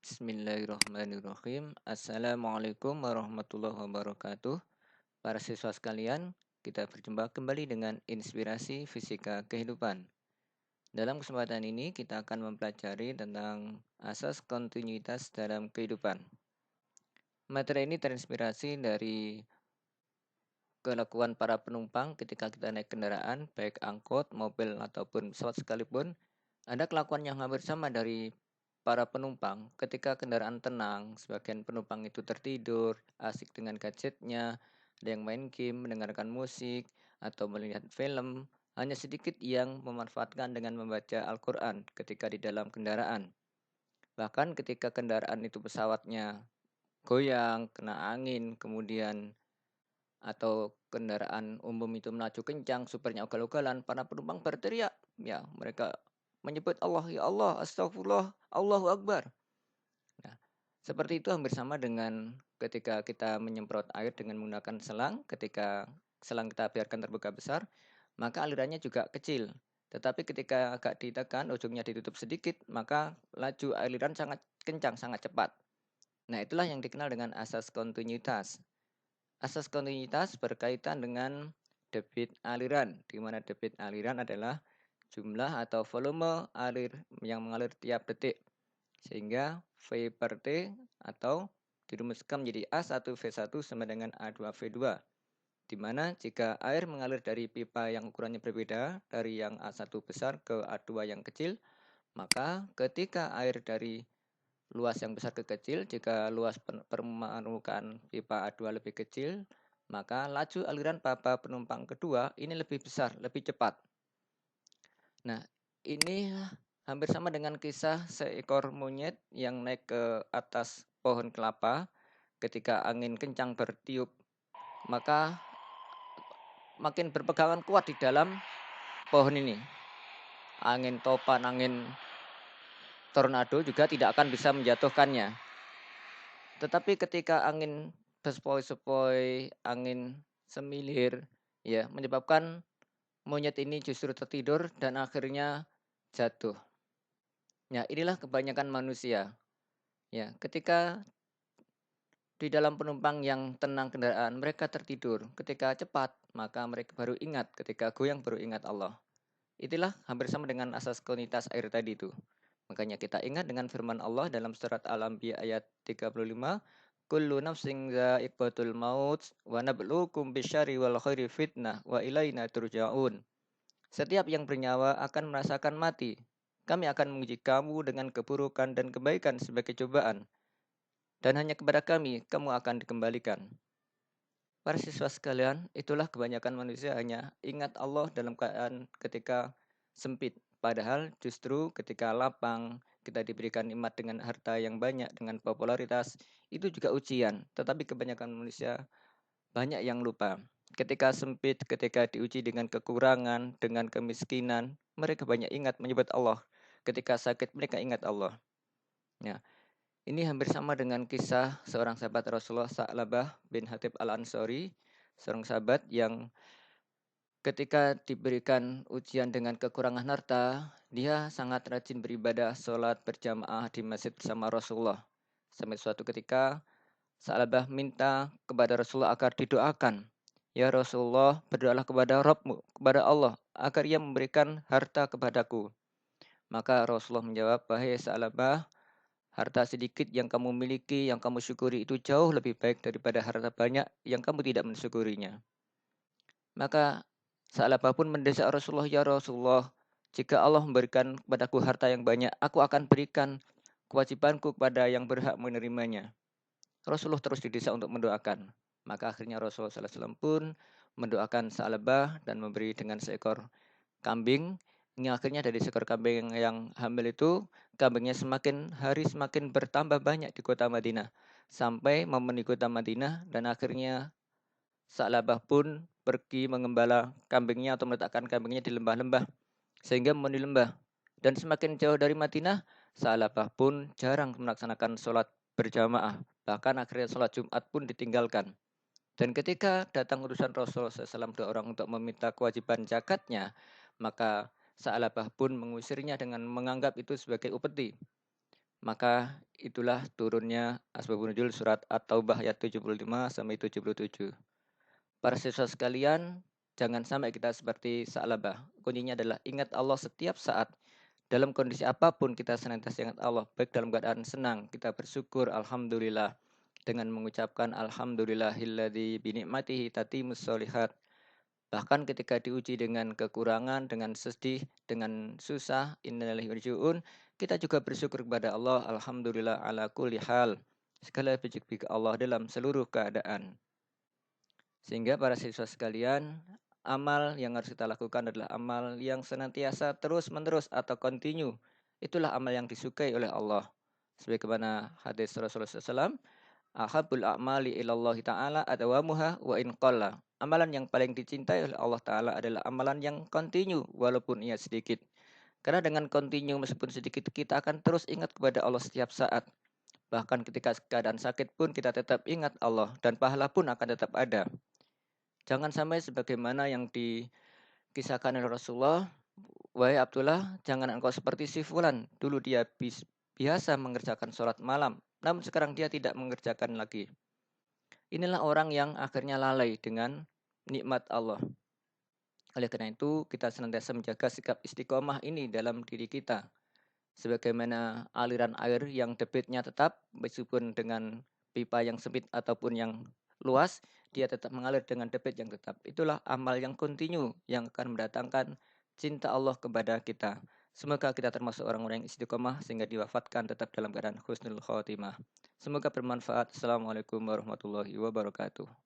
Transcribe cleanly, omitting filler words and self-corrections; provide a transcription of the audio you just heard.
Bismillahirrahmanirrahim. Assalamualaikum warahmatullahi wabarakatuh. Para siswa sekalian, kita berjumpa kembali dengan inspirasi fisika kehidupan. Dalam kesempatan ini, kita akan mempelajari tentang asas kontinuitas dalam kehidupan. Materi ini terinspirasi dari kelakuan para penumpang ketika kita naik kendaraan, baik angkot, mobil, ataupun pesawat sekalipun. Ada kelakuan yang hampir sama dari para penumpang. Ketika kendaraan tenang, sebagian penumpang itu tertidur, asik dengan gadgetnya, ada yang main game, mendengarkan musik, atau melihat film. Hanya sedikit yang memanfaatkan dengan membaca Al-Quran ketika di dalam kendaraan. Bahkan ketika kendaraan itu pesawatnya goyang, kena angin, kemudian atau kendaraan umum itu melaju kencang, supernya ugal-ugalan, para penumpang berteriak. Ya, mereka menyebut Allah, ya Allah, astagfirullah, Allahu Akbar. Nah, seperti itu hampir sama dengan ketika kita menyemprot air dengan menggunakan selang, ketika selang kita biarkan terbuka besar, maka alirannya juga kecil. Tetapi ketika agak ditekan, ujungnya ditutup sedikit, maka laju aliran sangat kencang, sangat cepat. Nah, itulah yang dikenal dengan asas kontinuitas. Asas kontinuitas berkaitan dengan debit aliran, di mana debit aliran adalah jumlah atau volume air yang mengalir tiap detik. Sehingga V per T atau dirumuskan menjadi A1V1 sama dengan A2V2. Di mana jika air mengalir dari pipa yang ukurannya berbeda, dari yang A1 besar ke A2 yang kecil, maka ketika air dari luas yang besar ke kecil, jika luas permukaan pipa A2 lebih kecil, maka laju aliran pipa penumpang kedua ini lebih besar, lebih cepat. Nah, ini hampir sama dengan kisah seekor monyet yang naik ke atas pohon kelapa ketika angin kencang bertiup, maka makin berpegangan kuat di dalam pohon ini. Angin topan, angin tornado juga tidak akan bisa menjatuhkannya. Tetapi ketika angin berspoi-sepoi, angin semilir, ya menyebabkan monyet ini justru tertidur dan akhirnya jatuh. Ya, inilah kebanyakan manusia. Ya, ketika di dalam penumpang yang tenang kendaraan, mereka tertidur. Ketika cepat, maka mereka baru ingat. Ketika goyang, baru ingat Allah. Itulah hampir sama dengan asas kontinuitas air tadi itu. Makanya kita ingat dengan firman Allah dalam surat Al-Anbiya ayat 35, kullu nafsin dha'iqatul maut wa nabluukum bisyarri wal khairi fitnah wa ilaina turja'un. Setiap yang bernyawa akan merasakan mati. Kami akan menguji kamu dengan keburukan dan kebaikan sebagai cobaan. Dan hanya kepada kami kamu akan dikembalikan. Para siswa sekalian, itulah kebanyakan manusia hanya ingat Allah dalam keadaan ketika sempit. Padahal justru ketika lapang, kita diberikan nikmat dengan harta yang banyak, dengan popularitas, itu juga ujian. Tetapi kebanyakan manusia banyak yang lupa. Ketika sempit, ketika diuji dengan kekurangan, dengan kemiskinan, mereka banyak ingat menyebut Allah. Ketika sakit, mereka ingat Allah. Ya, ini hampir sama dengan kisah seorang sahabat Rasulullah Sa'labah bin Hatib Al-Ansori, seorang sahabat yang ketika diberikan ujian dengan kekurangan harta, dia sangat rajin beribadah, sholat berjamaah di masjid bersama Rasulullah. Sampai suatu ketika Sa'labah minta kepada Rasulullah agar didoakan. Ya Rasulullah, berdoalah kepada Rabbmu, kepada Allah, agar ia memberikan harta kepadaku. Maka Rasulullah menjawab, wahai Sa'labah, harta sedikit yang kamu miliki, yang kamu syukuri itu jauh lebih baik daripada harta banyak yang kamu tidak mensyukurinya. Maka Sa'labah pun mendesak Rasulullah, ya Rasulullah, jika Allah memberikan kepadaku harta yang banyak, aku akan berikan kewajibanku kepada yang berhak menerimanya. Rasulullah terus didesak untuk mendoakan. Maka akhirnya Rasulullah SAW pun mendoakan Sa'labah dan memberi dengan seekor kambing. Ini akhirnya dari seekor kambing yang hamil itu, kambingnya semakin hari semakin bertambah banyak di kota Madinah. Sampai memenuhi kota Madinah dan akhirnya Sa'labah pun pergi mengembala kambingnya atau meletakkan kambingnya di lembah-lembah. Sehingga memenuhi lembah. Dan semakin jauh dari Madinah, Sa'labah pun jarang melaksanakan sholat berjamaah. Bahkan akhirnya sholat Jumat pun ditinggalkan. Dan ketika datang urusan Rasulullah SAW dua orang untuk meminta kewajiban zakatnya, maka Sa'labah pun mengusirnya dengan menganggap itu sebagai upeti. Maka itulah turunnya asbabun nuzul surat At-Taubah ayat 75 sampai 77. Para siswa sekalian, jangan sampai kita seperti Sa'labah. Kuncinya adalah ingat Allah setiap saat. Dalam kondisi apapun kita senantiasa ingat Allah. Baik dalam keadaan senang, kita bersyukur Alhamdulillah. Dengan mengucapkan Alhamdulillahilladzi binikmatihi tatimus solihat. Bahkan ketika diuji dengan kekurangan, dengan sedih, dengan susah, innalillahi wa inna ilaihi raji'un, kita juga bersyukur kepada Allah. Alhamdulillah ala kulli hal. Segala puji bagi Allah dalam seluruh keadaan. Sehingga para siswa sekalian, amal yang harus kita lakukan adalah amal yang senantiasa terus-menerus atau continue. Itulah amal yang disukai oleh Allah. Sebagaimana hadis Rasulullah SAW, ahabul a'mali ilallahi ta'ala adawamuha wa in qalla. Amalan yang paling dicintai oleh Allah Ta'ala adalah amalan yang continue walaupun ia sedikit. Karena dengan continue meskipun sedikit, kita akan terus ingat kepada Allah setiap saat. Bahkan ketika keadaan sakit pun kita tetap ingat Allah dan pahala pun akan tetap ada. Jangan sampai sebagaimana yang dikisahkan oleh Rasulullah, wahai Abdullah, jangan engkau seperti si fulan. Dulu dia biasa mengerjakan sholat malam, namun sekarang dia tidak mengerjakan lagi. Inilah orang yang akhirnya lalai dengan nikmat Allah. Oleh karena itu, kita senantiasa menjaga sikap istiqomah ini dalam diri kita. Sebagaimana aliran air yang debitnya tetap, meskipun dengan pipa yang sempit ataupun yang luas, dia tetap mengalir dengan debit yang tetap. Itulah amal yang kontinu yang akan mendatangkan cinta Allah kepada kita. Semoga kita termasuk orang-orang yang istiqomah sehingga diwafatkan tetap dalam keadaan husnul khotimah. Semoga bermanfaat. Assalamualaikum warahmatullahi wabarakatuh.